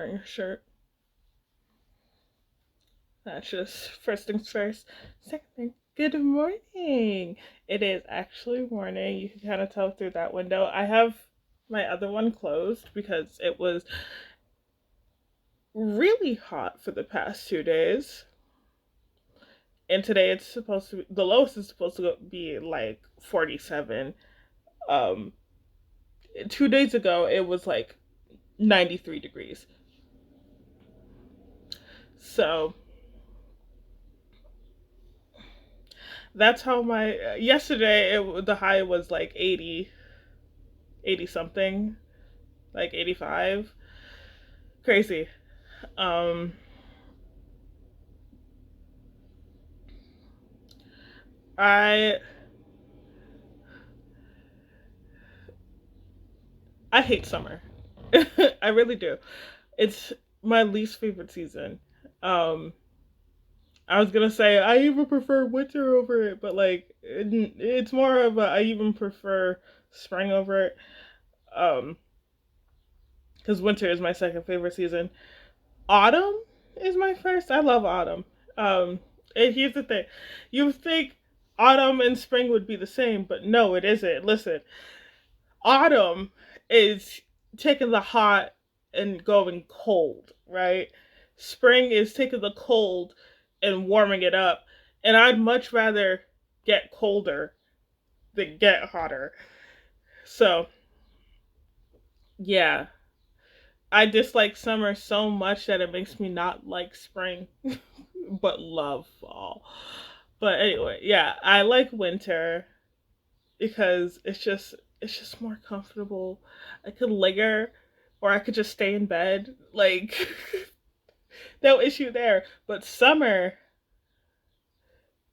wearing a shirt. That's just first things first. Second thing, good morning. It is actually morning. You can kind of tell through that window. I have my other one closed because it was really hot for the past 2 days. And today it's supposed to be, the lowest is supposed to be like 47. Um, 2 days ago it was like 93 degrees. So that's how my yesterday the high was like 80, 80 something, like 85. Crazy. Um, I I hate summer. I really do. It's my least favorite season. Um, I was gonna say I even prefer winter over it, but like it's more of a I even prefer spring over it. Um, because winter is my second favorite season. Autumn is my first. I love autumn. Um, and here's the thing: you would think autumn and spring would be the same, but no, it isn't. Listen, autumn is taking the hot and going cold, right? Spring is taking the cold and warming it up. And I'd much rather get colder than get hotter. So, yeah, I dislike summer so much that it makes me not like spring, but love fall. But anyway, yeah, I like winter because it's just more comfortable. I could linger or I could just stay in bed. Like no issue there. But summer,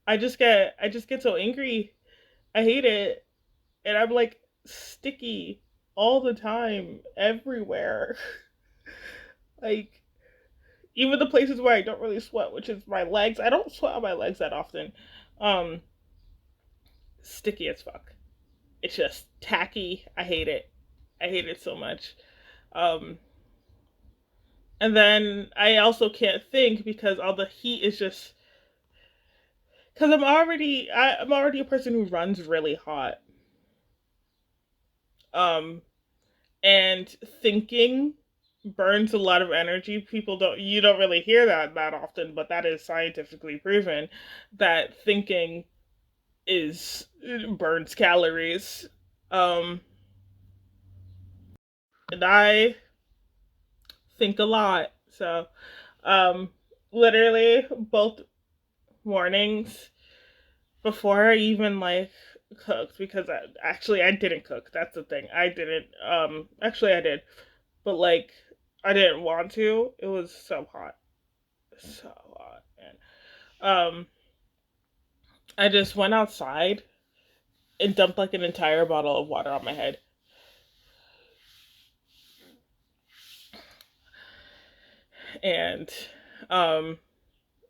I just get so angry. I hate it. And I'm like sticky all the time, everywhere. Like even the places where I don't really sweat, which is my legs. I don't sweat on my legs that often. Um, Sticky as fuck. It's just tacky. I hate it. I hate it so much. Um, and then I also can't think because all the heat is just because I'm already a person who runs really hot. Um, and thinking burns a lot of energy. People don't you don't really hear that often, but that is scientifically proven that thinking is burns calories. Um, and I think a lot. So, um, literally both mornings before I even like cooked because I didn't cook. That's the thing. I didn't. Actually I did, but like I didn't want to. It was so hot, so hot, man. I just went outside and dumped like an entire bottle of water on my head, and um,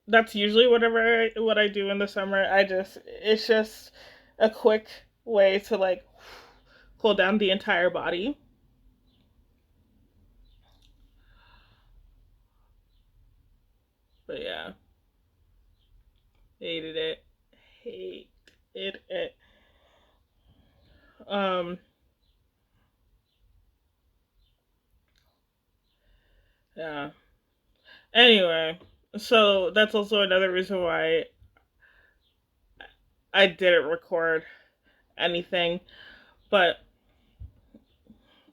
that's usually what I do in the summer. It's just a quick way to like cool down the entire body. But yeah, hated it, hated it. Um, yeah. Anyway, so that's also another reason why I didn't record anything. But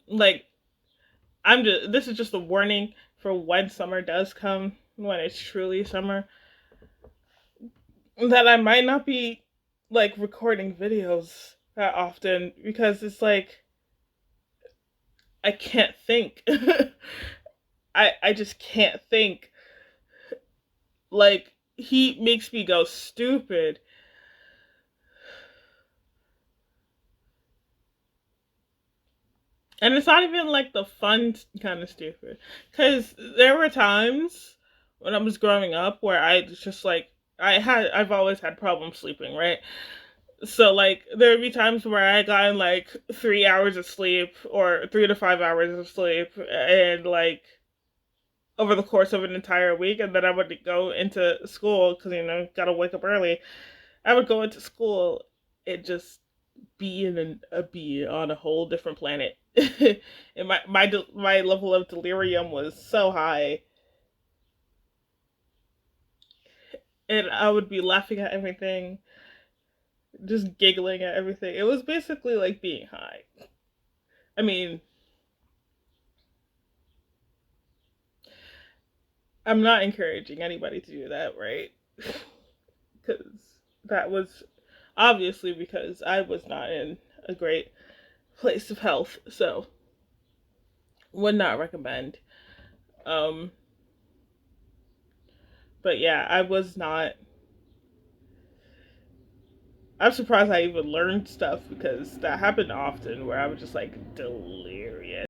like, I'm just this is just a warning for when summer does come, when it's truly summer, that I might not be like recording videos that often because it's like I can't think. I just can't think. Like he makes me go stupid. And it's not even like the fun kind of stupid. Because there were times when I was growing up where I just like, I've always had problems sleeping, right? So like, there would be times where I got in like 3 hours of sleep or 3 to 5 hours of sleep. And like, over the course of an entire week, and then I would go into school because gotta wake up early. I would go into school and just be in be on a whole different planet, and my level of delirium was so high, and I would be laughing at everything, just giggling at everything. It was basically like being high. I mean, I'm not encouraging anybody to do that, right? Because that was obviously because I was not in a great place of health, so would not recommend. Um, but yeah, I was not. I'm surprised I even learned stuff because that happened often where I was just like delirious.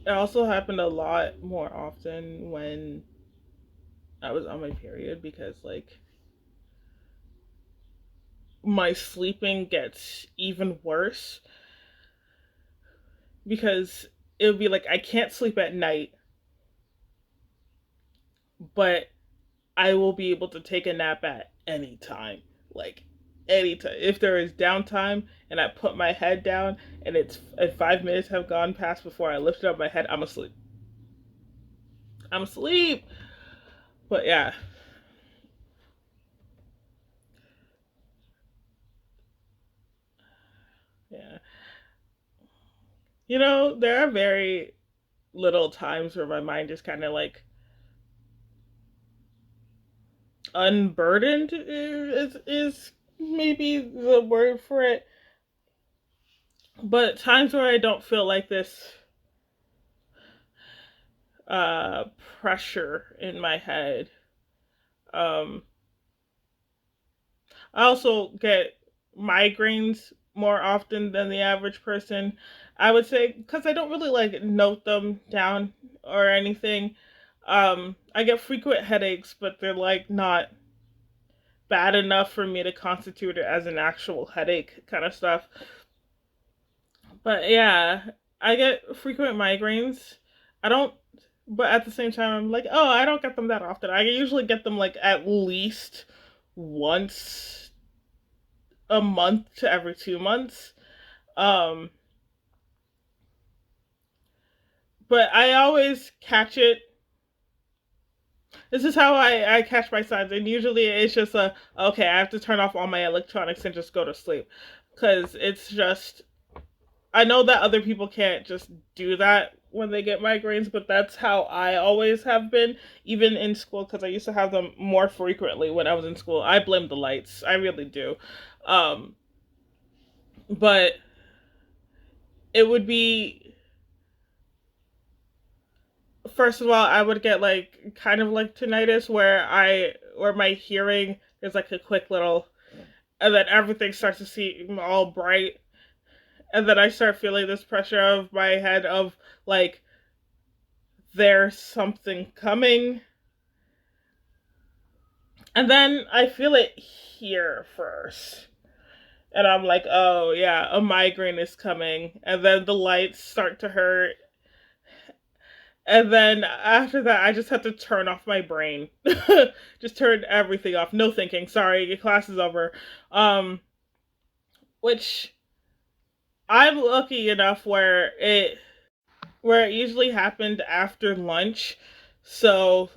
It also happened a lot more often when I was on my period because like my sleeping gets even worse because it would be like I can't sleep at night, but I will be able to take a nap at any time. Like anytime. If there is downtime and I put my head down and it's and 5 minutes have gone past before I lifted up my head, I'm asleep. I'm asleep. But yeah. Yeah. There are very little times where my mind is kind of like unburdened is maybe the word for it. But times where I don't feel like this uh pressure in my head. Um I also get migraines more often than the average person. I would say because I don't really like note them down or anything. I get frequent headaches, but they're like not bad enough for me to constitute it as an actual headache kind of stuff. But yeah, I get frequent migraines. I don't, but at the same time, I'm like, oh, I don't get them that often. I usually get them like at least once a month to every 2 months. Um, but I always catch it. This is how I catch my signs, and usually it's just okay. I have to turn off all my electronics and just go to sleep, because it's just I know that other people can't just do that when they get migraines, but that's how I always have been, even in school, because I used to have them more frequently when I was in school. I blame the lights, I really do. Um, but it would be first of all, I would get like kind of like tinnitus where my hearing is like a quick little, and then everything starts to seem all bright, and then I start feeling this pressure of my head of like there's something coming, and then I feel it here first. And I'm like, oh yeah, a migraine is coming. And then the lights start to hurt. And then after that, I just have to turn off my brain. Just turn everything off. No thinking. Sorry, your class is over. Um, which I'm lucky enough where it usually happened after lunch. So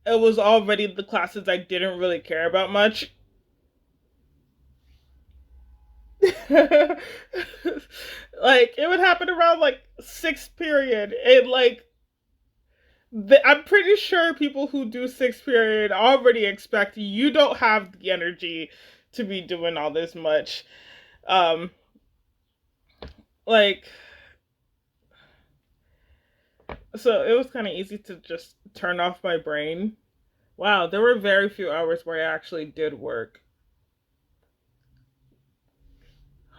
it was already the classes I didn't really care about much. Like it would happen around like sixth period, and like I'm pretty sure people who do sixth period already expect you don't have the energy to be doing all this much. Um, like so it was kind of easy to just turn off my brain. Wow, there were very few hours where I actually did work.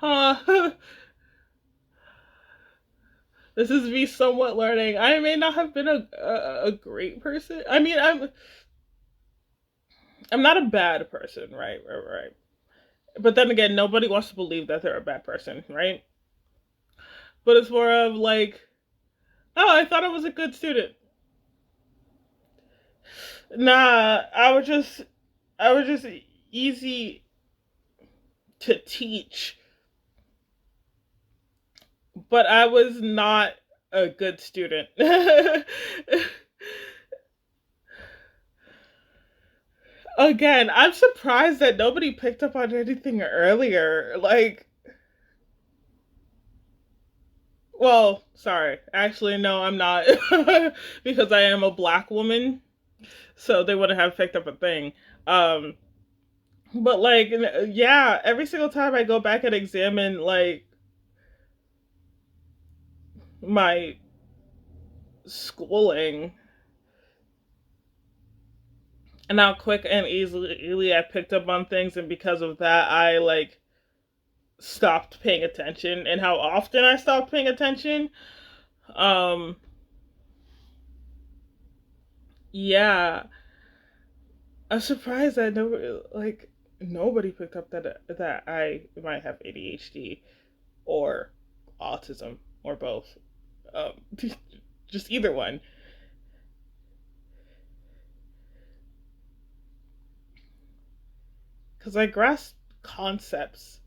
Huh. This is me somewhat learning. I may not have been a great person. I mean, I'm not a bad person, right. But then again, nobody wants to believe that they're a bad person, right? But it's more of like, oh, I thought I was a good student. Nah, I was just easy to teach, but I was not a good student. Again, I'm surprised that nobody picked up on anything earlier. Like, well, sorry. Actually, no, I'm not. Because I am a black woman, so they wouldn't have picked up a thing. Um, but like, yeah, every single time I go back and examine like my schooling and how quick and easily I picked up on things, and because of that, I like stopped paying attention, and how often I stopped paying attention. Um, yeah, I'm surprised that nobody picked up that I might have ADHD or autism or both. Um, just either one, because I grasped concepts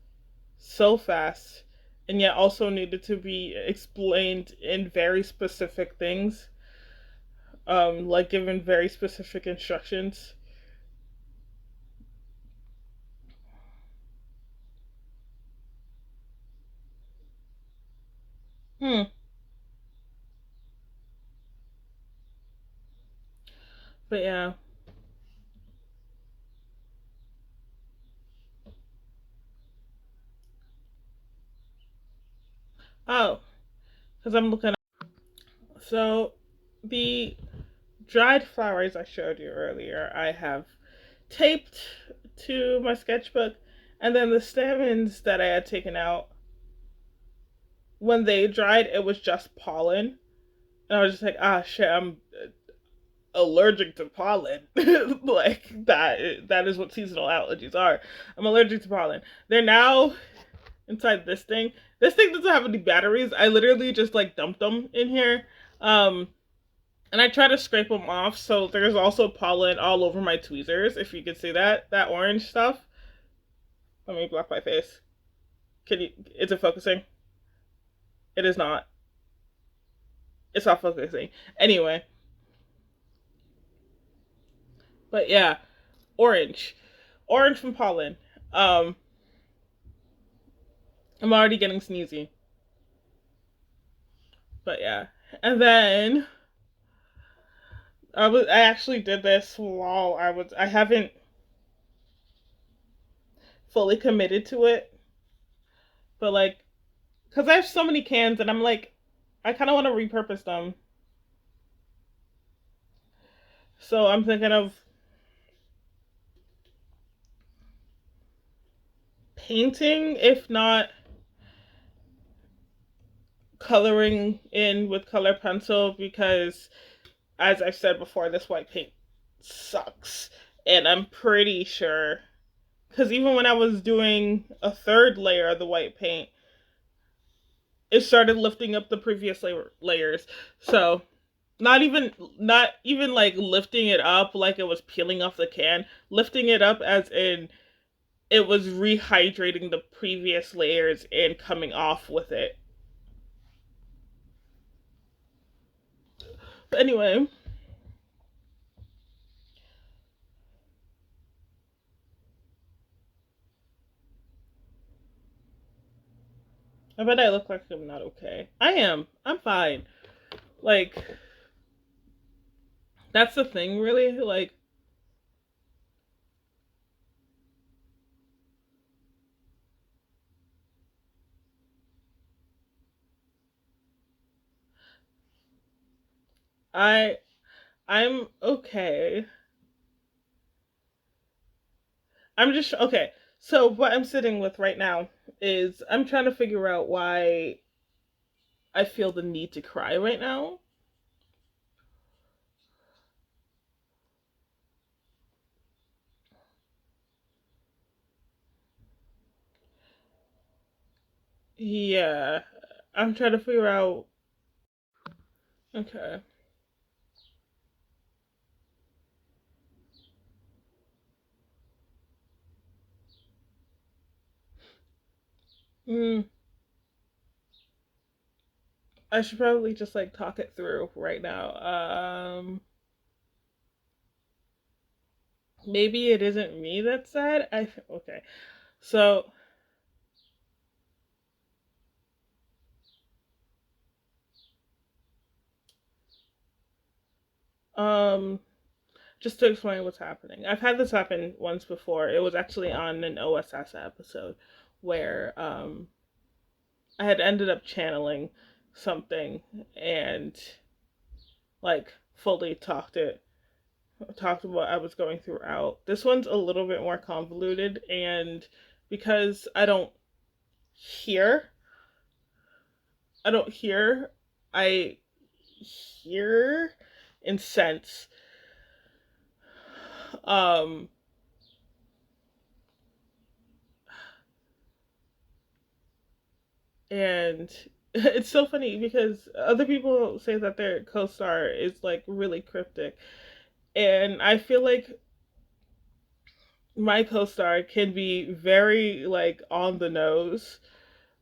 so fast, and yet also needed to be explained in very specific things, like given very specific instructions. Hmm. But yeah. Oh, because I'm looking. So the dried flowers I showed you earlier, I have taped to my sketchbook, and then the stamens that I had taken out, when they dried, it was just pollen. And I was just like, ah, shit, I'm allergic to pollen. Like that is what seasonal allergies are. I'm allergic to pollen. They're now inside this thing. This thing doesn't have any batteries. I literally just like dumped them in here. Um and I try to scrape them off, so there's also pollen all over my tweezers, if you can see that orange stuff. Let me block my face. Can you is it focusing? It is not. It's not focusing. Anyway, but yeah, orange. Orange from pollen. Um I'm already getting sneezy. But yeah. And then I actually did this while I haven't fully committed to it, but like cuz I have so many cans and I'm like I kind of want to repurpose them. So I'm thinking of painting, if not coloring in with color pencil, because as I said before, this white paint sucks. And I'm pretty sure, because even when I was doing a third layer of the white paint, it started lifting up the previous layers. So not even like lifting it up like it was peeling off the can, lifting it up as in it was rehydrating the previous layers and coming off with it. But anyway, I bet I look like I'm not okay. I am. I'm fine. Like that's the thing, really. Like I I'm okay. I'm just okay. So what I'm sitting with right now is I'm trying to figure out why I feel the need to cry right now. Yeah. I'm trying to figure out okay. Mm, I should probably just like talk it through right now. Maybe it isn't me that's sad. Okay. So, um, just to explain what's happening. I've had this happen once before. It was actually on an OSS episode where I had ended up channeling something and like fully talked what I was going through out. This one's a little bit more convoluted, and because hear, I don't hear, I hear and sense. Um, and it's so funny because other people say that their co-star is like really cryptic, and I feel like my co-star can be very like on the nose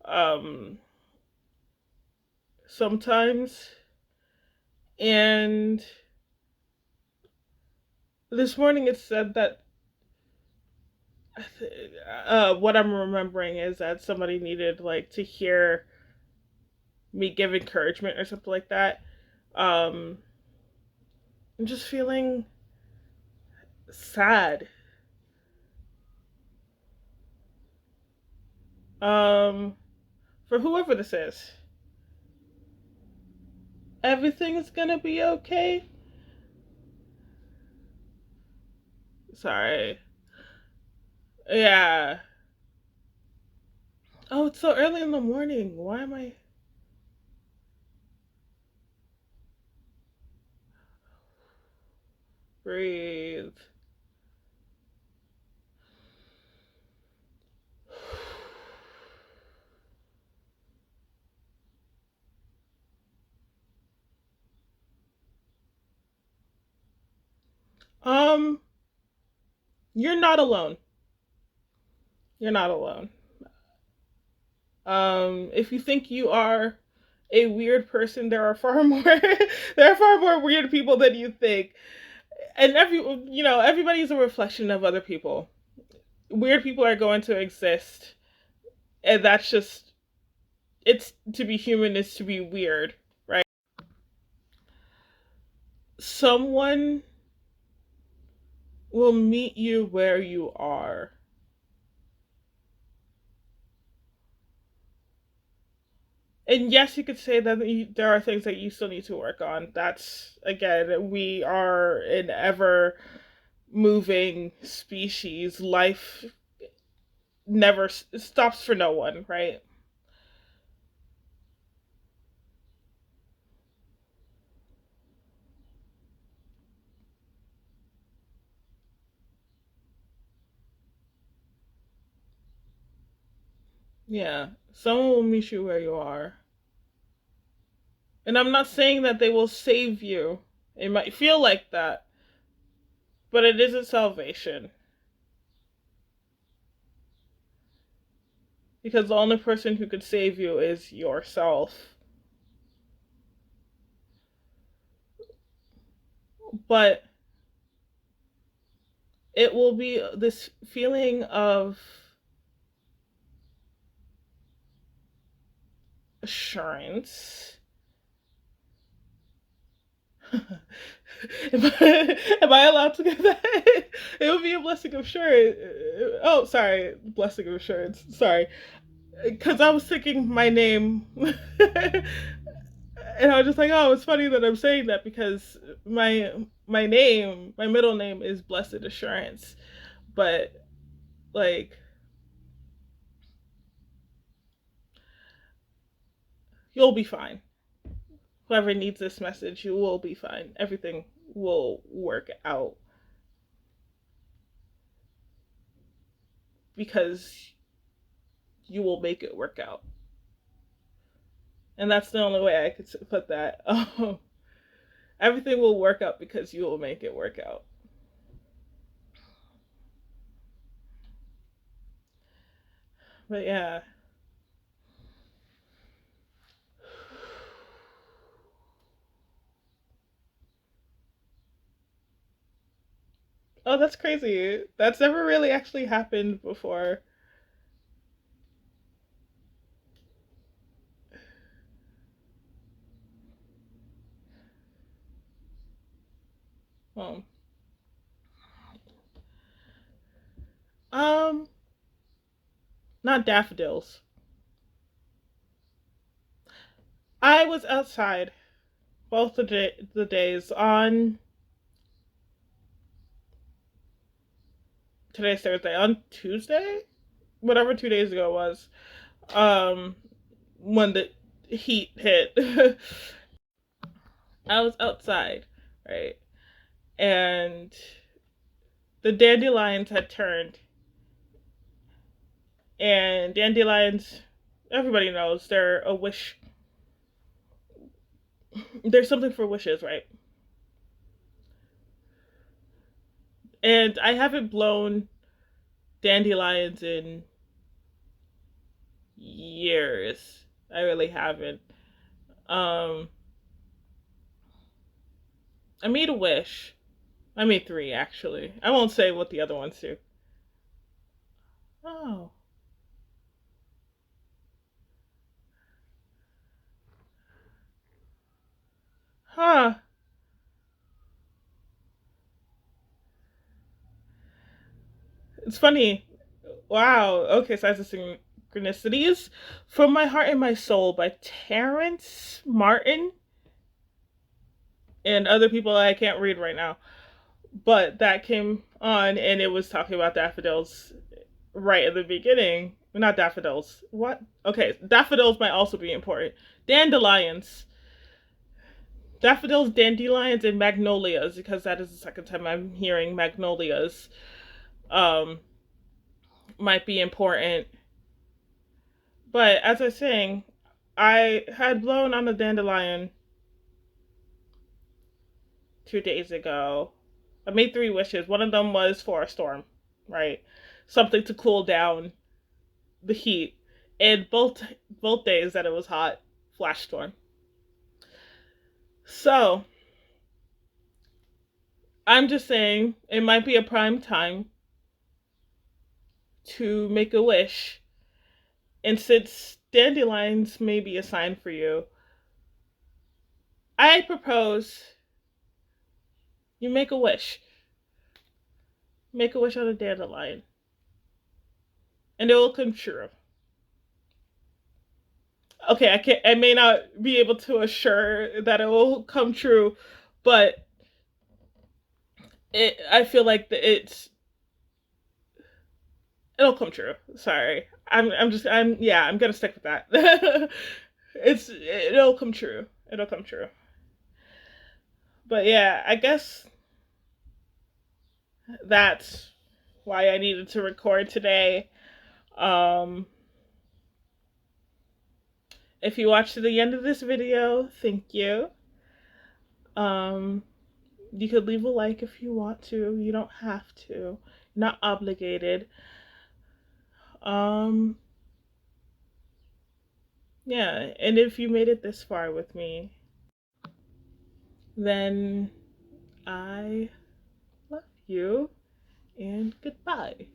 um sometimes. And this morning it said that what I'm remembering is that somebody needed like to hear me give encouragement or something like that. um I'm just feeling sad. um for whoever this is, everything is gonna be okay. Sorry. Yeah. Oh, it's so early in the morning. Why am I breathe? um you're not alone. You're not alone. If you think you are a weird person, there are far more there are far more weird people than you think. And everybody's a reflection of other people. Weird people are going to exist, and that's just it's to be human is to be weird, right? Someone will meet you where you are. And yes, you could say that there are things that you still need to work on. That's again, we are an ever moving species. Life never stops for no one, right? Yeah, someone will meet you where you are. And I'm not saying that they will save you. It might feel like that, but it isn't salvation. Because the only person who could save you is yourself. But it will be this feeling of assurance. Am I allowed to get that? It would be a blessing of assurance. Oh, sorry, blessing of assurance. Sorry, because I was thinking my name, and I was just like, oh, it's funny that I'm saying that because my middle name is Blessed Assurance, but like you'll be fine. Whoever needs this message, you will be fine. Everything will work out because you will make it work out. And that's the only way I could put that. Everything will work out because you will make it work out. But yeah, Oh, that's crazy. That's never really actually happened before. Oh. Um, Not daffodils. I was outside both the days on today's Thursday, on Tuesday, whatever 2 days ago it was. Um, when the heat hit, I was outside, right, and the dandelions had turned, and dandelions, everybody knows they're a wish. There's something for wishes, right? And I haven't blown dandelions in years. I really haven't. Um, I made a wish. I made three actually. I won't say what the other ones do. Oh, huh. It's funny. Wow. Okay, so that's the synchronicities. From My Heart and My Soul by Terrence Martin and other people I can't read right now. But that came on and it was talking about daffodils right at the beginning. Not daffodils. What? Okay, daffodils might also be important. Dandelions. Daffodils, dandelions, and magnolias, because that is the second time I'm hearing magnolias um, might be important. But as I was saying, I had blown on the dandelion 2 days ago. I made three wishes. One of them was for a storm, right? Something to cool down the heat. And both days that it was hot, flash storm. So I'm just saying it might be a prime time to make a wish. And since dandelions may be a sign for you, I propose you make a wish. Make a wish on a dandelion. And it will come true. Okay, I may not be able to assure that it will come true, but I feel like it'll come true. Sorry. I'm gonna stick with that. It'll come true. It'll come true. But yeah, I guess that's why I needed to record today. Um, if you watched to the end of this video, thank you. Um, you could leave a like if you want to. You don't have to. You're not obligated. Um, yeah, and if you made it this far with me, then I love you and goodbye.